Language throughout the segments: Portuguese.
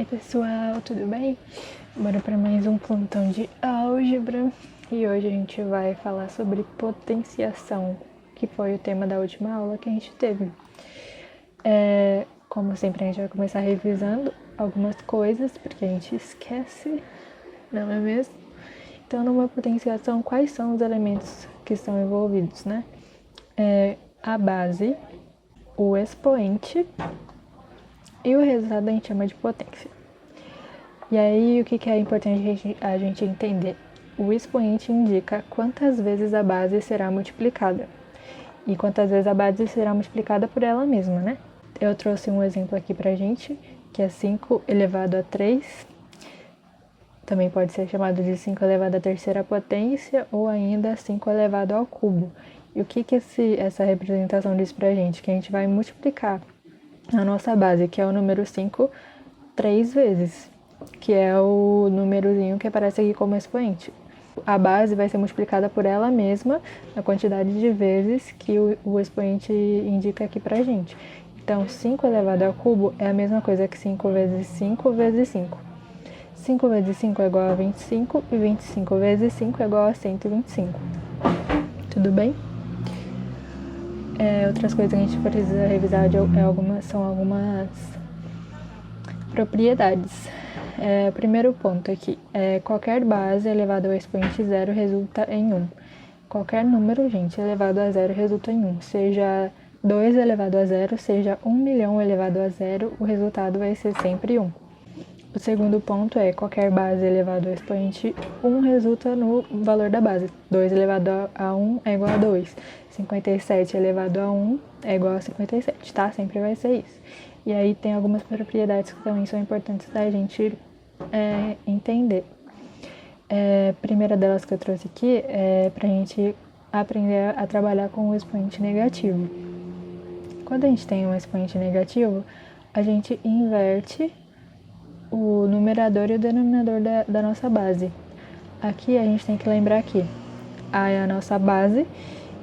Oi pessoal, tudo bem? Bora para mais um plantão de álgebra e hoje a gente vai falar sobre potenciação, que foi o tema da última aula que a gente teve. Como sempre, a gente vai começar revisando algumas coisas, porque a gente esquece, não é mesmo? Então, numa potenciação, quais são os elementos que estão envolvidos, né? A base, o expoente e o resultado a gente chama de potência. E aí, o que é importante a gente entender? O expoente indica quantas vezes a base será multiplicada e quantas vezes a base será multiplicada por ela mesma, né? Eu trouxe um exemplo aqui pra gente, que é 5 elevado a 3. Também pode ser chamado de 5 elevado à terceira potência ou ainda 5 elevado ao cubo. E o que essa representação diz pra gente? Que a gente vai multiplicar a nossa base, que é o número 5, 3 vezes, que é o númerozinho que aparece aqui como expoente. A base vai ser multiplicada por ela mesma na quantidade de vezes que o expoente indica aqui pra gente. Então, 5 elevado ao cubo é a mesma coisa que 5 vezes 5 vezes 5. 5 vezes 5 é igual a 25 e 25 vezes 5 é igual a 125. Tudo bem? Outras coisas que a gente precisa revisar são algumas propriedades. O primeiro ponto aqui qualquer base elevado ao expoente zero resulta em 1. Qualquer número, gente, elevado a zero resulta em 1. Seja 2 elevado a zero, seja 1 milhão elevado a zero, o resultado vai ser sempre 1. O segundo ponto qualquer base elevado ao expoente 1 resulta no valor da base. 2 elevado a 1 é igual a 2. 57 elevado a 1 é igual a 57, tá? Sempre vai ser isso. E aí tem algumas propriedades que também são importantes da gente entender. A primeira delas que eu trouxe aqui é pra gente aprender a trabalhar com o expoente negativo. Quando a gente tem um expoente negativo, a gente inverte o numerador e o denominador da nossa base. Aqui a gente tem que lembrar que A é a nossa base,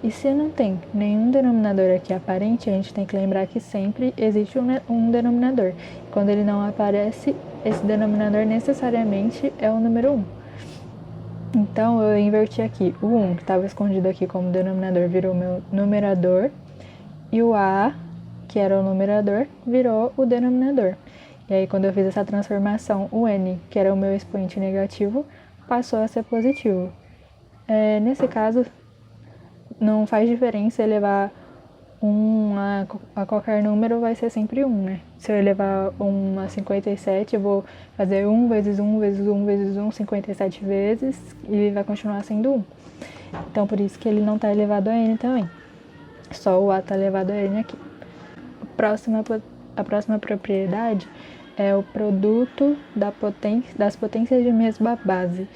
e se não tem nenhum denominador aqui aparente, a gente tem que lembrar que sempre existe um denominador. Quando ele não aparece, esse denominador necessariamente é o número 1. Então eu inverti aqui. O 1, que estava escondido aqui como denominador, virou meu numerador, e o A, que era o numerador, virou o denominador. E aí, quando eu fiz essa transformação, o N, que era o meu expoente negativo, passou a ser positivo. Nesse caso, não faz diferença elevar 1 a qualquer número, vai ser sempre 1, né? Se eu elevar 1 a 57, eu vou fazer 1 vezes 1 vezes 1 vezes 1, 57 vezes, e vai continuar sendo 1. Então, por isso que ele não está elevado a N também. Só o A está elevado a N aqui. A próxima propriedade é o produto das potências de mesma base.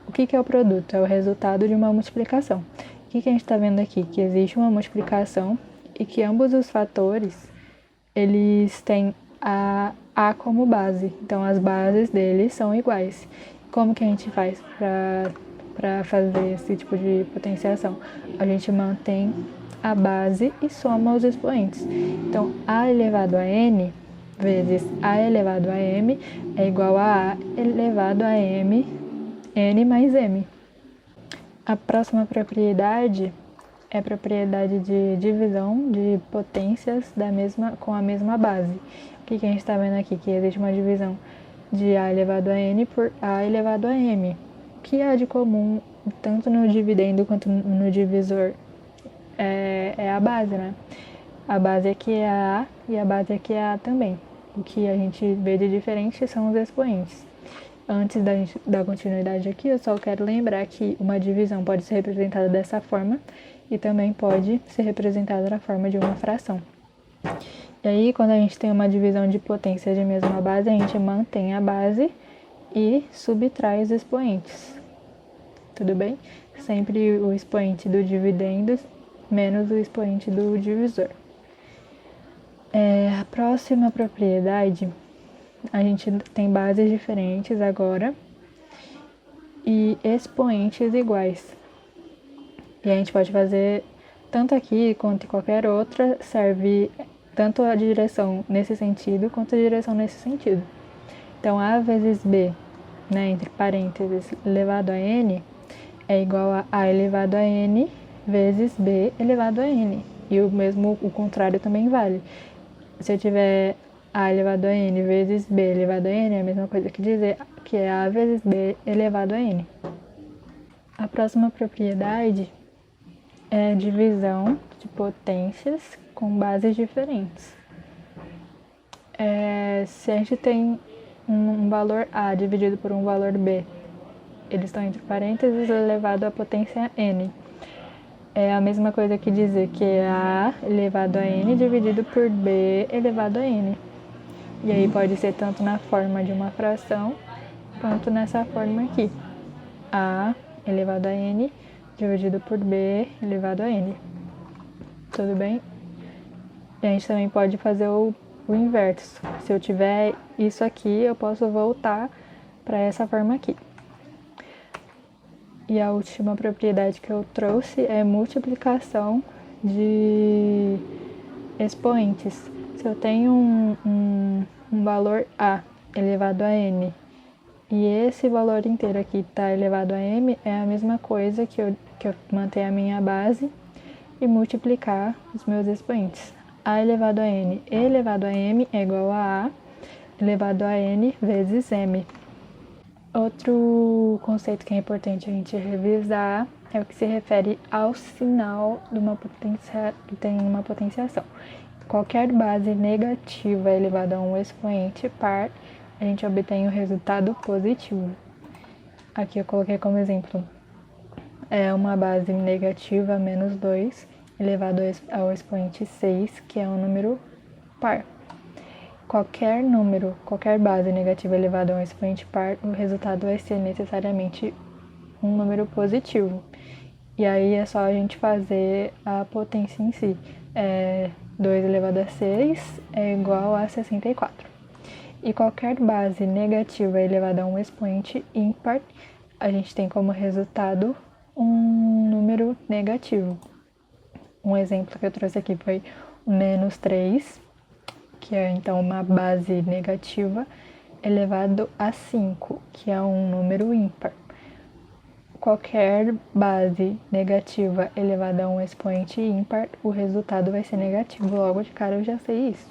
O que é o produto? É o resultado de uma multiplicação. O que a gente está vendo aqui? Que existe uma multiplicação e que ambos os fatores eles têm a como base. Então, as bases deles são iguais. Como que a gente faz para fazer esse tipo de potenciação? A gente mantém a base e soma os expoentes. Então, A elevado a N vezes A elevado a M é igual a A elevado a M, N mais M. A próxima propriedade é a propriedade de divisão de potências com a mesma base. O que a gente está vendo aqui? Que existe uma divisão de A elevado a N por A elevado a M. O que há de comum tanto no dividendo quanto no divisor é a base, né? A base aqui é a A e a base aqui é a A também. O que a gente vê de diferente são os expoentes. Antes da continuidade aqui, eu só quero lembrar que uma divisão pode ser representada dessa forma e também pode ser representada na forma de uma fração. E aí, quando a gente tem uma divisão de potência de mesma base, a gente mantém a base e subtrai os expoentes. Tudo bem? Sempre o expoente do dividendo menos o expoente do divisor. A próxima propriedade, a gente tem bases diferentes agora e expoentes iguais. E a gente pode fazer tanto aqui quanto em qualquer outra, serve tanto a direção nesse sentido quanto a direção nesse sentido. Então, A vezes B, né, entre parênteses, elevado a N, é igual a A elevado a N vezes B elevado a N. E o contrário também vale. Se eu tiver A elevado a N vezes B elevado a N, é a mesma coisa que dizer que é A vezes B elevado a N. A próxima propriedade é a divisão de potências com bases diferentes. Se a gente tem um valor A dividido por um valor B, eles estão entre parênteses elevado à potência N. É a mesma coisa que dizer que é A elevado a N dividido por B elevado a N. E aí pode ser tanto na forma de uma fração, quanto nessa forma aqui. A elevado a N dividido por B elevado a N. Tudo bem? E a gente também pode fazer o inverso. Se eu tiver isso aqui, eu posso voltar para essa forma aqui. E a última propriedade que eu trouxe é multiplicação de expoentes. Se eu tenho um valor A elevado a N e esse valor inteiro aqui está elevado a M, é a mesma coisa que eu manter a minha base e multiplicar os meus expoentes. A elevado a N elevado a M é igual a elevado a N vezes M. Outro conceito que é importante a gente revisar é o que se refere ao sinal de uma potência que tem uma potenciação. Qualquer base negativa elevada a um expoente par, a gente obtém o resultado positivo. Aqui eu coloquei como exemplo uma base negativa menos 2 elevado ao expoente 6, que é um número par. Qualquer base negativa elevada a um expoente par, o resultado vai ser necessariamente um número positivo. E aí é só a gente fazer a potência em si. 2 elevado a 6 é igual a 64. E qualquer base negativa elevada a um expoente ímpar, a gente tem como resultado um número negativo. Um exemplo que eu trouxe aqui foi o menos 3, que é então uma base negativa, elevado a 5, que é um número ímpar. Qualquer base negativa elevada a um expoente ímpar, o resultado vai ser negativo. Logo de cara eu já sei isso.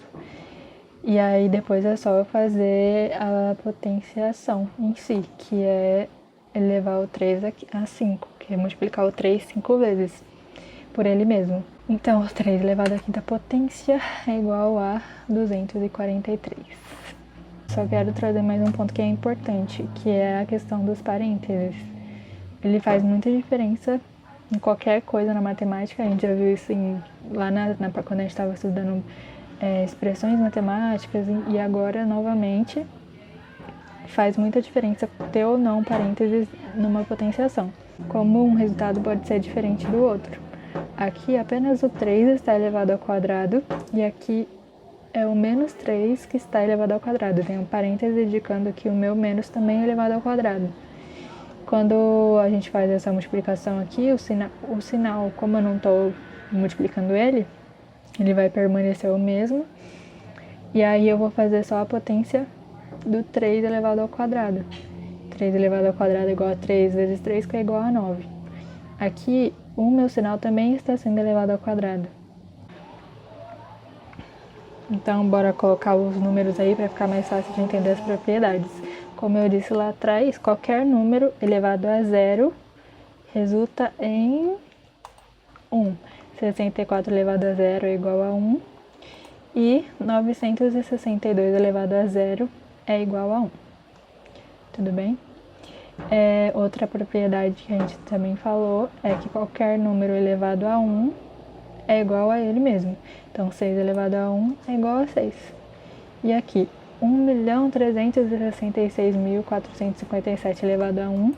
E aí depois é só eu fazer a potenciação em si, que é elevar o 3 a 5, que é multiplicar o 3 5 vezes por ele mesmo. Então, o 3 elevado à quinta potência é igual a 243. Só quero trazer mais um ponto que é importante, que é a questão dos parênteses. Ele faz muita diferença em qualquer coisa na matemática. A gente já viu isso lá quando a gente estava estudando expressões matemáticas, e agora, novamente, faz muita diferença ter ou não parênteses numa potenciação. Como um resultado pode ser diferente do outro. Aqui apenas o 3 está elevado ao quadrado e aqui é o menos 3 que está elevado ao quadrado. Tem um parêntese indicando que o meu menos também é elevado ao quadrado. Quando a gente faz essa multiplicação aqui, o sinal, como eu não estou multiplicando ele vai permanecer o mesmo. E aí eu vou fazer só a potência do 3 elevado ao quadrado. 3 elevado ao quadrado é igual a 3 vezes 3, que é igual a 9. Aqui, o meu sinal também está sendo elevado ao quadrado. Então, bora colocar os números aí para ficar mais fácil de entender as propriedades. Como eu disse lá atrás, qualquer número elevado a zero resulta em 1. 64 elevado a zero é igual a 1. E 962 elevado a zero é igual a 1. Tudo bem? Outra propriedade que a gente também falou é que qualquer número elevado a 1 é igual a ele mesmo. Então, 6 elevado a 1 é igual a 6. E aqui, 1.366.457 elevado a 1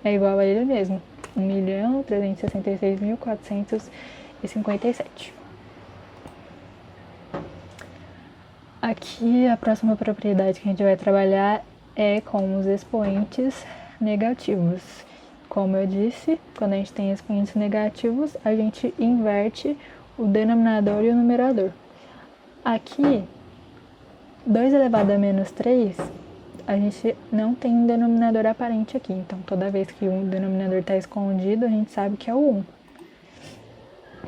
é igual a ele mesmo. 1.366.457. Aqui, a próxima propriedade que a gente vai trabalhar é com os expoentes negativos. Como eu disse, quando a gente tem expoentes negativos, a gente inverte o denominador e o numerador. Aqui, 2 elevado a menos 3, a gente não tem um denominador aparente aqui. Então, toda vez que o denominador está escondido, a gente sabe que é o 1.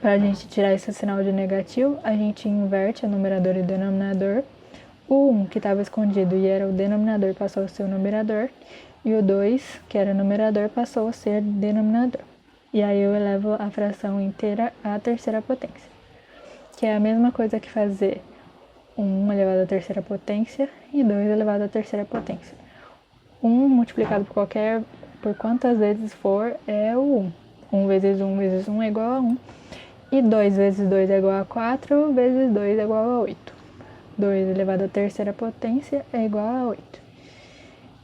Para a gente tirar esse sinal de negativo, a gente inverte a numerador e denominador. O 1, que estava escondido e era o denominador, passou a ser o numerador. E o 2, que era o numerador, passou a ser denominador. E aí eu elevo a fração inteira à terceira potência, que é a mesma coisa que fazer 1 elevado à terceira potência e 2 elevado à terceira potência. 1 multiplicado por quantas vezes for, é o 1. 1 vezes 1 vezes 1 é igual a 1. E 2 vezes 2 é igual a 4, vezes 2 é igual a 8. 2 elevado à terceira potência é igual a 8.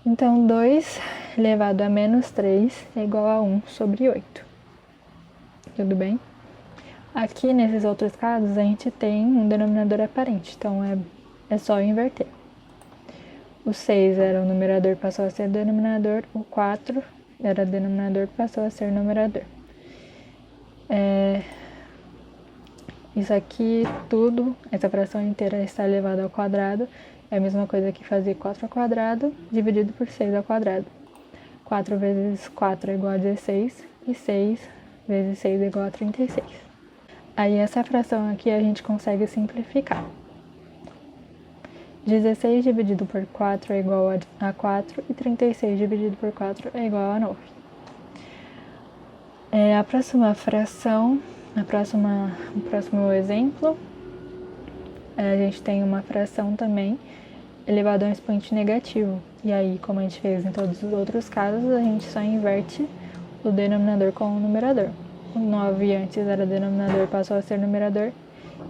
Então, 2 elevado a menos 3 é igual a 1 sobre 8. Tudo bem? Aqui, nesses outros casos, a gente tem um denominador aparente, então é só inverter. O 6 era o numerador, passou a ser denominador. O 4 era denominador, passou a ser numerador. Isso aqui tudo, essa fração inteira está elevada ao quadrado. É a mesma coisa que fazer 4 ao quadrado dividido por 6 ao quadrado. 4 vezes 4 é igual a 16 e 6 vezes 6 é igual a 36. Aí essa fração aqui a gente consegue simplificar. 16 dividido por 4 é igual a 4 e 36 dividido por 4 é igual a 9. A próxima fração, o próximo exemplo, a gente tem uma fração também elevada a um expoente negativo. E aí, como a gente fez em todos os outros casos, a gente só inverte o denominador com o numerador. O 9 antes era denominador, passou a ser numerador.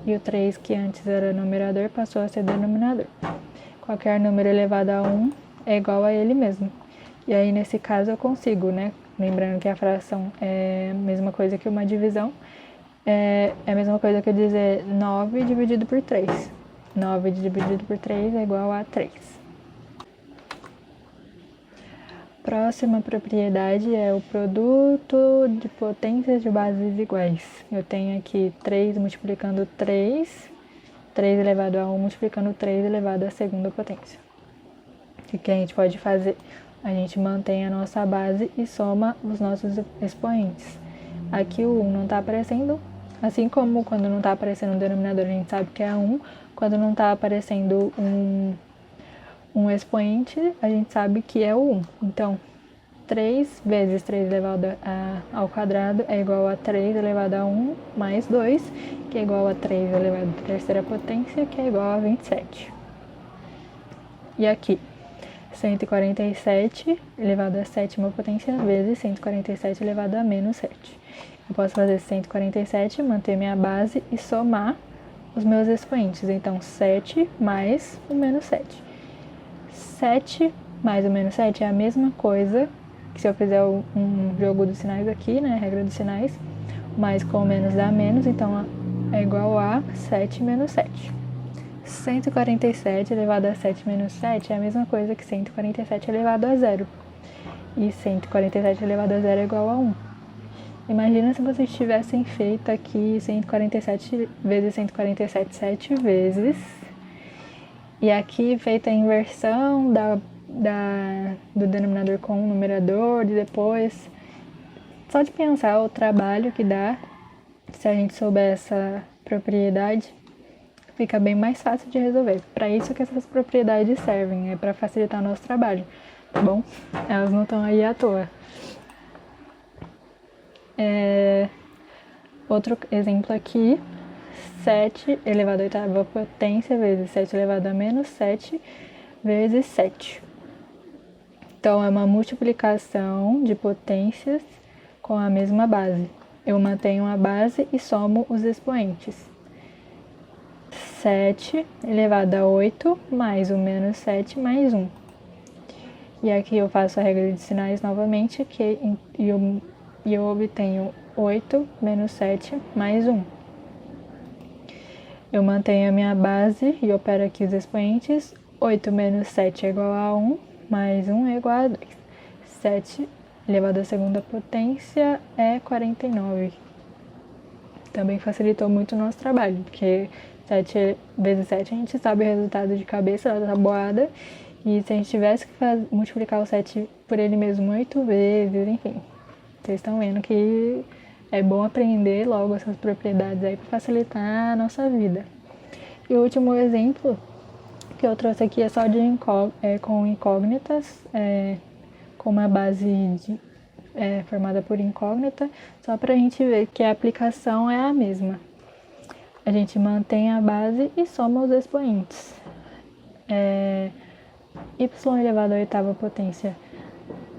E o 3, que antes era numerador, passou a ser denominador. Qualquer número elevado a 1 é igual a ele mesmo. E aí, nesse caso, eu consigo, né? Lembrando que a fração é a mesma coisa que uma divisão. É a mesma coisa que eu dizer 9 dividido por 3. 9 dividido por 3 é igual a 3. Próxima propriedade é o produto de potências de bases iguais. Eu tenho aqui 3 multiplicando 3, 3 elevado a 1 multiplicando 3 elevado à segunda potência. O que a gente pode fazer? A gente mantém a nossa base e soma os nossos expoentes. Aqui o 1 não está aparecendo, assim como quando não está aparecendo um denominador a gente sabe que é 1, quando não está aparecendo um expoente, a gente sabe que é o 1. Então, 3 vezes 3 elevado ao quadrado é igual a 3 elevado a 1 mais 2, que é igual a 3 elevado à terceira potência, que é igual a 27. E aqui, 147 elevado à sétima potência vezes 147 elevado a menos 7. Eu posso fazer 147, manter minha base e somar os meus expoentes. Então, 7 mais o menos 7. 7 mais o menos 7 é a mesma coisa que se eu fizer um jogo dos sinais aqui, né, regra dos sinais, mais com o menos dá menos, então é igual a 7 menos 7. 147 elevado a 7 menos 7 é a mesma coisa que 147 elevado a 0. E 147 elevado a 0 é igual a 1. Imagina se vocês tivessem feito aqui 147 vezes 147 7 vezes. E aqui feita a inversão do denominador com o numerador, e depois. Só de pensar o trabalho que dá, se a gente souber essa propriedade, fica bem mais fácil de resolver. Para isso que essas propriedades servem, é para facilitar o nosso trabalho, tá bom? Elas não estão aí à toa. Outro exemplo aqui, 7 elevado à oitava potência vezes 7 elevado a menos 7 vezes 7. Então, é uma multiplicação de potências com a mesma base. Eu mantenho a base e somo os expoentes. 7 elevado a 8 mais o menos 7 mais 1. E aqui eu faço a regra de sinais novamente, e eu obtenho 8 menos 7 mais 1. Eu mantenho a minha base e opero aqui os expoentes. 8 menos 7 é igual a 1, mais 1 é igual a 2. 7 elevado à segunda potência é 49. Também facilitou muito o nosso trabalho, porque 7 vezes 7 a gente sabe o resultado de cabeça da tabuada, E se a gente tivesse que multiplicar o 7 por ele mesmo 8 vezes, enfim. Vocês estão vendo que é bom aprender logo essas propriedades aí para facilitar a nossa vida. E o último exemplo que eu trouxe aqui é só com incógnitas, com uma base formada por incógnita, só para a gente ver que a aplicação é a mesma. A gente mantém a base e soma os expoentes. Y elevado à oitava potência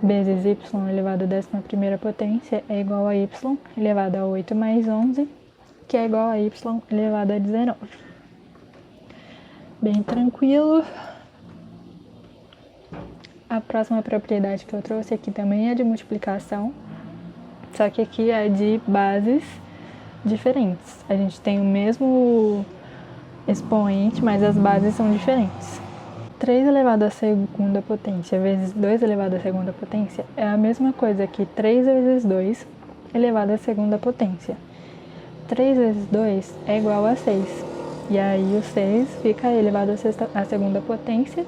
vezes y elevado à 11ª potência é igual a y elevado a 8 mais 11, que é igual a y elevado a 19. Bem tranquilo. A próxima propriedade que eu trouxe aqui também é de multiplicação, só que aqui é de bases diferentes. A gente tem o mesmo expoente, mas as bases são diferentes. 3 elevado à segunda potência vezes 2 elevado à segunda potência é a mesma coisa que 3 vezes 2 elevado à segunda potência. 3 vezes 2 é igual a 6. E aí o 6 fica elevado à segunda potência,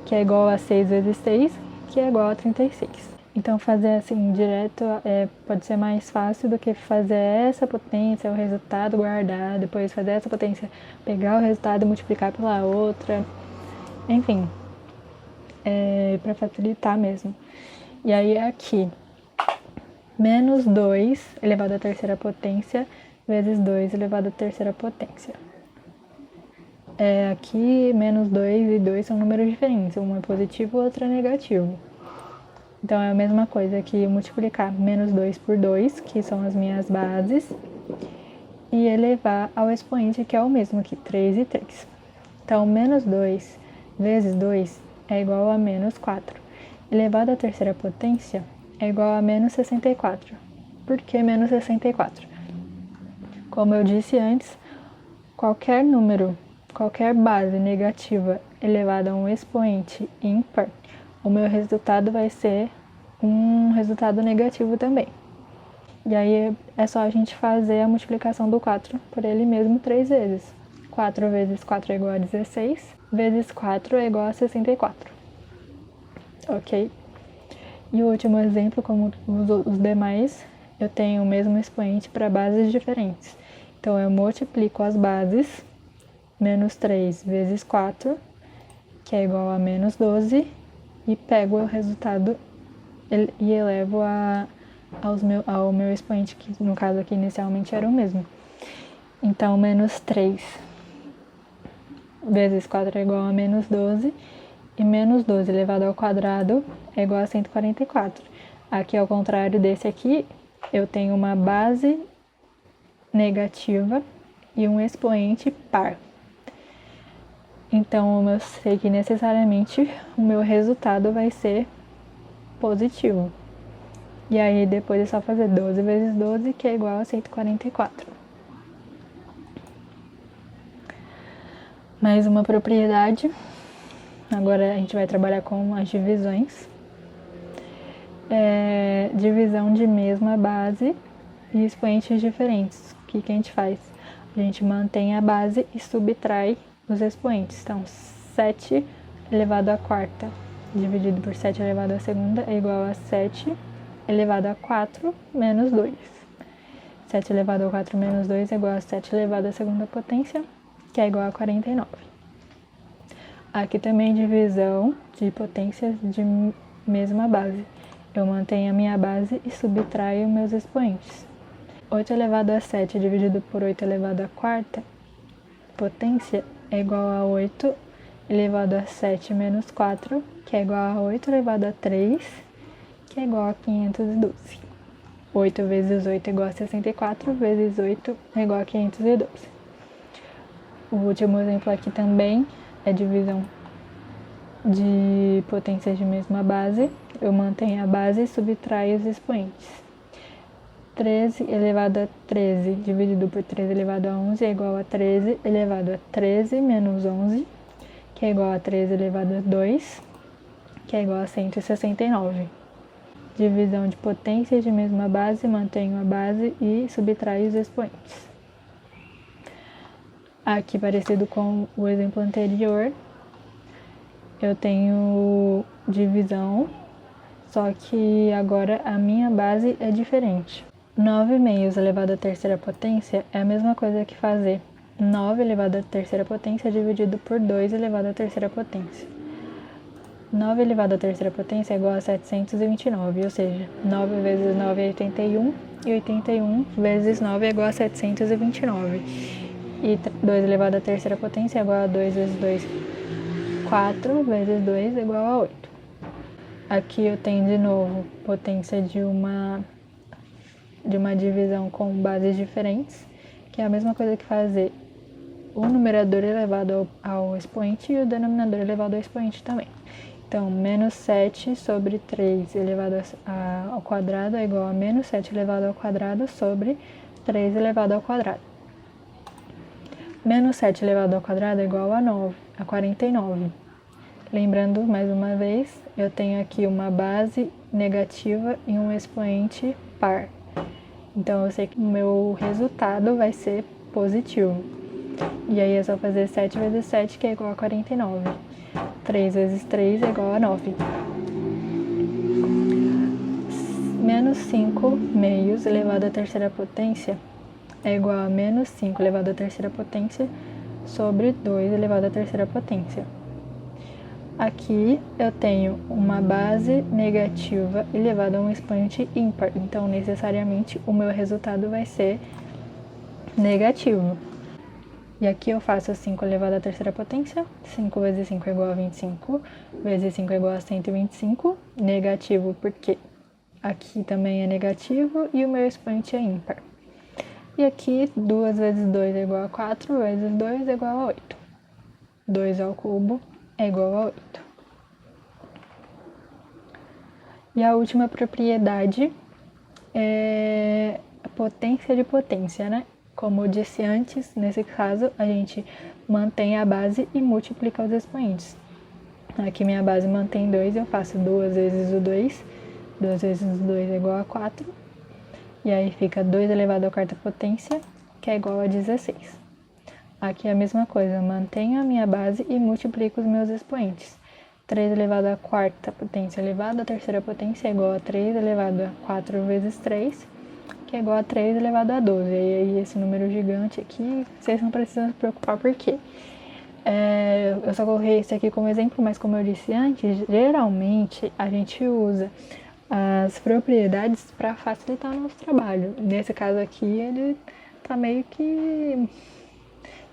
que é igual a 6 vezes 6, que é igual a 36. Então fazer assim direto pode ser mais fácil do que fazer essa potência, o resultado guardar, depois fazer essa potência, pegar o resultado e multiplicar pela outra. Enfim, para facilitar mesmo. E aí aqui, menos 2 elevado à terceira potência vezes 2 elevado à terceira potência. Aqui, menos 2 e 2 são números diferentes, um é positivo e o outro é negativo. Então é a mesma coisa que multiplicar menos 2 por 2, que são as minhas bases, e elevar ao expoente, que é o mesmo aqui, 3 e 3. Então, menos 2 vezes 2 é igual a menos 4. Elevado à terceira potência é igual a menos 64. Por que menos 64? Como eu disse antes, qualquer número, qualquer base negativa elevada a um expoente ímpar, o meu resultado vai ser um resultado negativo também. E aí é só a gente fazer a multiplicação do 4 por ele mesmo 3 vezes. 4 vezes 4 é igual a 16, vezes 4 é igual a 64. Ok? E o último exemplo, como os demais, eu tenho o mesmo expoente para bases diferentes. Então, eu multiplico as bases, menos 3 vezes 4, que é igual a menos 12, e pego o resultado e elevo ao meu expoente, que no caso aqui inicialmente era o mesmo. Então, menos 3 vezes 4 é igual a menos 12, e menos 12 elevado ao quadrado é igual a 144. Aqui, ao contrário desse aqui, eu tenho uma base negativa e um expoente par. Então, eu sei que necessariamente o meu resultado vai ser positivo. E aí, depois é só fazer 12 vezes 12, que é igual a 144. Mais uma propriedade. Agora a gente vai trabalhar com as divisões. Divisão de mesma base e expoentes diferentes. O que a gente faz? A gente mantém a base e subtrai os expoentes. Então, 7 elevado à quarta dividido por 7 elevado à segunda é igual a 7 elevado a 4 menos 2. 7 elevado a 4 menos 2 é igual a 7 elevado à segunda potência, que é igual a 49. Aqui também divisão de potências de mesma base. Eu mantenho a minha base e subtraio meus expoentes. 8 elevado a 7 dividido por 8 elevado à quarta potência é igual a 8 elevado a 7 menos 4, que é igual a 8 elevado a 3, que é igual a 512. 8 vezes 8 é igual a 64, vezes 8 é igual a 512. O último exemplo aqui também é divisão de potências de mesma base. Eu mantenho a base e subtraio os expoentes. 13 elevado a 13 dividido por 13 elevado a 11 é igual a 13 elevado a 13 menos 11, que é igual a 13 elevado a 2, que é igual a 169. Divisão de potências de mesma base, mantenho a base e subtraio os expoentes. Aqui, parecido com o exemplo anterior, eu tenho divisão, só que agora a minha base é diferente. 9 meios elevado à terceira potência é a mesma coisa que fazer 9 elevado à terceira potência dividido por 2 elevado à terceira potência. 9 elevado à terceira potência é igual a 729, ou seja, 9 vezes 9 é 81, e 81 vezes 9 é igual a 729. E 2 elevado à terceira potência é igual a 2 vezes 2, 4 vezes 2 é igual a 8. Aqui eu tenho de novo potência de uma divisão com bases diferentes, que é a mesma coisa que fazer o numerador elevado ao expoente e o denominador elevado ao expoente também. Então, menos 7 sobre 3 elevado ao quadrado é igual a menos 7 elevado ao quadrado sobre 3 elevado ao quadrado. Menos 7 elevado ao quadrado é igual a 49. Lembrando, mais uma vez, eu tenho aqui uma base negativa e um expoente par. Então, eu sei que o meu resultado vai ser positivo. E aí é só fazer 7 vezes 7, que é igual a 49. 3 vezes 3 é igual a 9. Menos 5 meios elevado à terceira potência é igual a menos 5 elevado à terceira potência sobre 2 elevado à terceira potência. Aqui eu tenho uma base negativa elevada a um expoente ímpar, então necessariamente o meu resultado vai ser negativo. E aqui eu faço 5 elevado à terceira potência, 5 vezes 5 é igual a 25, vezes 5 é igual a 125, negativo porque aqui também é negativo e o meu expoente é ímpar. E aqui 2 vezes 2 é igual a 4, vezes 2 é igual a 8. 2 ao cubo é igual a 8. E a última propriedade é a potência de potência, né? Como eu disse antes, nesse caso, a gente mantém a base e multiplica os expoentes. Aqui minha base mantém 2, eu faço 2 vezes o 2. 2 vezes o 2 é igual a 4. E aí fica 2 elevado à quarta potência, que é igual a 16. Aqui é a mesma coisa, eu mantenho a minha base e multiplico os meus expoentes. 3 elevado à quarta potência elevado à terceira potência é igual a 3 elevado a 4 vezes 3, que é igual a 3 elevado a 12. E aí esse número gigante aqui, vocês não precisam se preocupar porque eu só coloquei esse aqui como exemplo, mas como eu disse antes, geralmente a gente usa as propriedades para facilitar o nosso trabalho. Nesse caso aqui, ele tá meio que...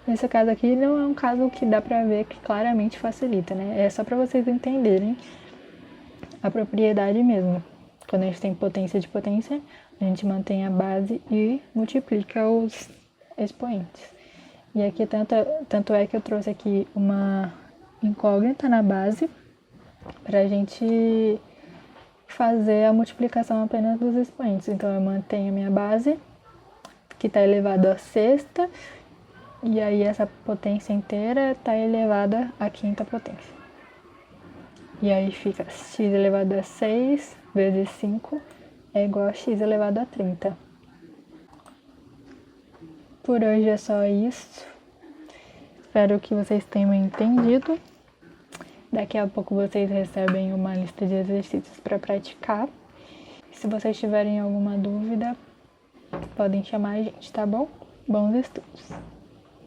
Nesse caso aqui, não é um caso que dá pra ver que claramente facilita, né? É só para vocês entenderem a propriedade mesmo. Quando a gente tem potência de potência, a gente mantém a base e multiplica os expoentes. E aqui tanto é que eu trouxe aqui uma incógnita na base pra gente fazer a multiplicação apenas dos expoentes. Então eu mantenho a minha base, que está elevada à sexta, e aí essa potência inteira está elevada à quinta potência. E aí fica x elevado a 6 vezes 5 é igual a x elevado a 30. Por hoje é só isso. Espero que vocês tenham entendido. Daqui a pouco vocês recebem uma lista de exercícios para praticar. Se vocês tiverem alguma dúvida, podem chamar a gente, tá bom? Bons estudos!